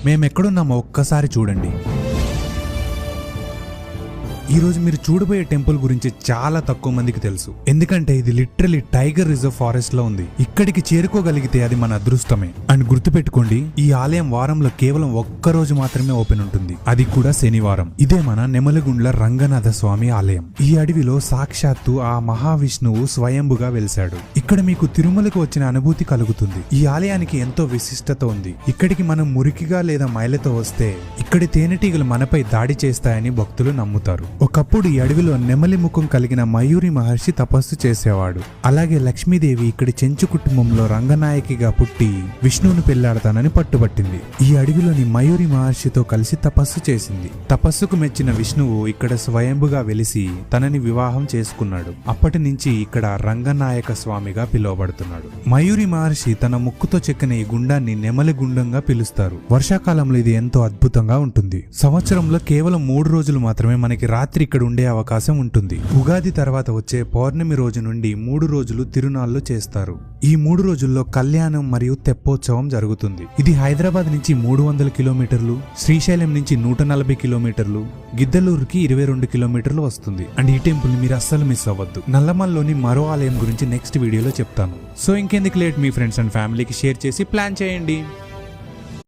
మేమెక్కడున్నామో ఒక్కసారి చూడండి. ఈ రోజు మీరు చూడబోయే టెంపుల్ గురించి చాలా తక్కువ మందికి తెలుసు. ఎందుకంటే ఇది లిటరలీ టైగర్ రిజర్వ్ ఫారెస్ట్ లో ఉంది. ఇక్కడికి చేరుకోగలిగితే అది మన అదృష్టమే. అండ్ గుర్తుపెట్టుకోండి, ఈ ఆలయం వారంలో కేవలం ఒక్క రోజు మాత్రమే ఓపెన్ ఉంటుంది, అది కూడా శనివారం. ఇదే మన నెమలిగుండ్ల రంగనాథ స్వామి ఆలయం. ఈ అడవిలో సాక్షాత్తు ఆ మహావిష్ణువు స్వయంభుగా వెలిశాడు. ఇక్కడ మీకు తిరుమలకు వచ్చిన అనుభూతి కలుగుతుంది. ఈ ఆలయానికి ఎంతో విశిష్టత ఉంది. ఇక్కడికి మనం మురికిగా లేదా మైలతో వస్తే ఇక్కడి తేనెటీగలు మనపై దాడి చేస్తాయని భక్తులు నమ్ముతారు. ఒకప్పుడు ఈ అడవిలో నెమలి ముఖం కలిగిన మయూరి మహర్షి తపస్సు చేసేవాడు. అలాగే లక్ష్మీదేవి ఇక్కడి చెంచు కుటుంబంలో రంగనాయకిగా పుట్టి విష్ణువును పెళ్లాడతానని పట్టుబట్టింది. ఈ అడవిలోని మయూరి మహర్షితో కలిసి తపస్సు చేసింది. తపస్సుకు మెచ్చిన విష్ణువు ఇక్కడ స్వయంభుగా వెలిసి తనని వివాహం చేసుకున్నాడు. అప్పటి నుంచి ఇక్కడ రంగనాయక స్వామిగా పిలువబడుతున్నాడు. మయూరి మహర్షి తన ముక్కుతో చెక్కిన ఈ గుండాన్ని నెమలి గుండంగా పిలుస్తారు. వర్షాకాలంలో ఇది ఎంతో అద్భుతంగా ఉంటుంది. సంవత్సరంలో కేవలం 3 రోజులు మాత్రమే మనకి రాత్రి ఇక్కడ ఉండే అవకాశం ఉంటుంది. ఉగాది తర్వాత వచ్చే పౌర్ణమి రోజు నుండి 3 రోజులు తిరునాళ్లు చేస్తారు. ఈ 3 రోజుల్లో కళ్యాణం మరియు తెప్పోత్సవం జరుగుతుంది. ఇది హైదరాబాద్ నుంచి 300 కిలోమీటర్లు, శ్రీశైలం నుంచి 140 కిలోమీటర్లు, గిద్దలూరుకి 22 కిలోమీటర్లు వస్తుంది. అండ్ ఈ టెంపుల్ మీరు అస్సలు మిస్ అవ్వద్దు. నల్లమల్లోని మరో ఆలయం గురించి నెక్స్ట్ వీడియోలో చెప్తాను. సో ఇంకెందుకు లేట్, మీ ఫ్రెండ్స్ అండ్ ఫ్యామిలీకి షేర్ చేసి ప్లాన్ చేయండి.